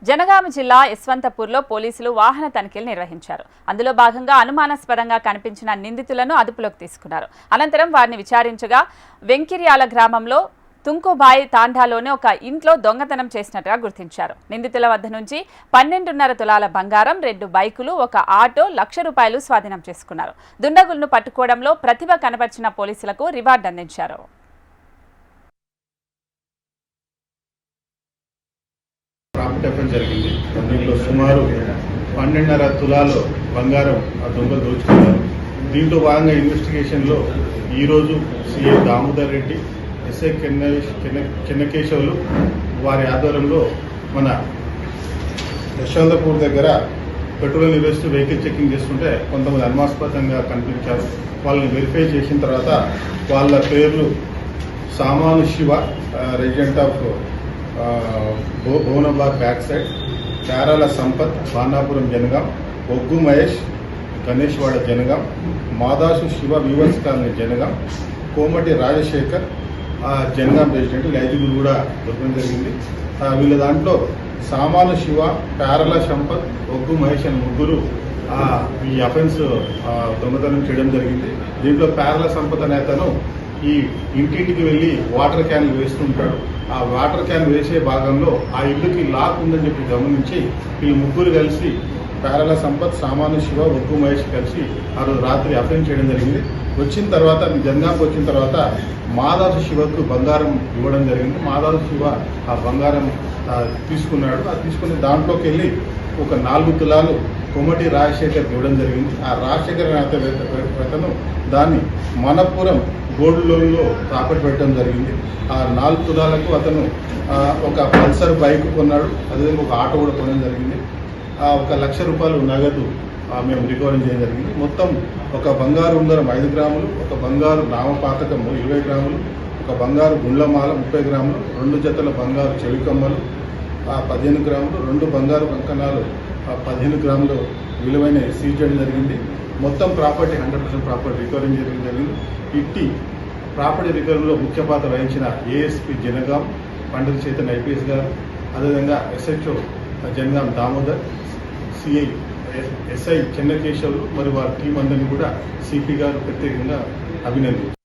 జనగామ జిల్లా యశ్వంతపూర్లో పోలీసులు వాహన తనిఖీలు నిర్వహించారు. అందులో భాగంగా అనుమానాస్పదంగా కనిపించిన నిందితులను అదుపులోకి తీసుకున్నారు. అనంతరం వారిని విచారించగా వెంకిర్యాల గ్రామంలో తుంకుబాయి తాండాలోని ఒక ఇంట్లో దొంగతనం చేసినట్టుగా గుర్తించారు. నిందితుల వద్ద నుంచి 12.5 తులాల బంగారం, 2 బైకులు, ఒక ఆటో, ₹1,00,000 స్వాధీనం చేసుకున్నారు. దుండగులను పట్టుకోవడంలో ప్రతిభ కనబర్చిన పోలీసులకు రివార్డు అందించారు. జరిగింది. దీంట్లో సుమారు 12.5 తులాలు బంగారం ఆ దొంగలు దోచుకున్నారు. దీంట్లో భాగంగా ఇన్వెస్టిగేషన్లో ఈరోజు సిఐ దామోదర్ రెడ్డి, ఎస్ఐ చెన్నకేశవులు వారి ఆధ్వర్యంలో మన యశ్వంతపూర్ దగ్గర పెట్రోల్ నిర్వహిస్తూ వెహికల్ చెకింగ్ చేస్తుంటే కొంతమంది అనుమానాస్పదంగా కనిపించారు. వాళ్ళని వెరిఫై చేసిన తర్వాత వాళ్ళ పేర్లు Samanu Shiva, resident of Bhuvanabad back side, Charala Sampath, Banapuram Jangaon, Oggu Mahesh, Ganeshwada Jangaon, Madasu Shiva, weavers colony Jangaon, Komati Rajashekar Jangaon resident, ఐదుగురు కూడా దొరకడం జరిగింది. వీళ్ళ దాంట్లో సామాను శివ, చారాల సంపత్, ఒగ్గు మహేష్ అని ముగ్గురు ఈ అఫెన్స్ దొంగతనం చేయడం జరిగింది. దీంట్లో ప్యారల సంపత్ అనే అతను ఈ ఇంటింటికి వెళ్ళి వాటర్ క్యాన్లు వేస్తుంటాడు. ఆ వాటర్ క్యాన్ వేసే భాగంలో ఆ ఇల్లుకి లాక్ ఉందని చెప్పి గమనించి వీళ్ళు ముగ్గురు కలిసి ప్యారల సంపత్, సామాను శివ, ఒగ్గు మహేష్ కలిసి ఆ రోజు రాత్రి అఫెన్స్ చేయడం జరిగింది. వచ్చిన తర్వాత జనగాంకి వచ్చిన తర్వాత మాదాసు శివకు బంగారం ఇవ్వడం జరిగింది. మాదాసు శివ ఆ బంగారం తీసుకున్నాడు. అది తీసుకుని దాంట్లోకి వెళ్ళి ఒక 4 తులాలు కోమటి రాజశేఖర్ ఇవ్వడం జరిగింది. ఆ రాజశేఖర్ అతను దాన్ని మనపురం గోల్డ్ లోన్లో తాకట్టు పెట్టడం జరిగింది. ఆ 4 తులాలకు అతను ఒక పల్సర్ బైక్ కొన్నాడు. అదేవిధంగా ఒక ఆటో కూడా కొనడం జరిగింది. ఒక ₹1,00,000 నగదు మేము రికవరీ చేయడం జరిగింది. మొత్తం ఒక బంగారు ఉంగరం 5 గ్రాములు, ఒక బంగారు నామపాతకం 20 గ్రాములు, ఒక బంగారు గుండ్లమాల 30 గ్రాములు, 2 జతల బంగారు చెవికమ్మలు 15 గ్రాములు, 2 బంగారు కంకణాలు 15 గ్రాములు విలువైన సీజ్ చేయడం జరిగింది. మొత్తం ప్రాపర్టీ 100% ప్రాపర్టీ రికవరీ చేయడం జరిగింది. ఇట్టి ప్రాపర్టీ రికవరీలో ముఖ్య పాత్ర వహించిన ఏఎస్పీ జనగాం పండిత చైతన్య ఐపీఎస్ గారు, అదేవిధంగా SHO Jangaon Damodar, CI SI Chennakesavulu మరియు వారి టీం అందరినీ కూడా సిపి గారు ప్రత్యేకంగా అభినందించారు.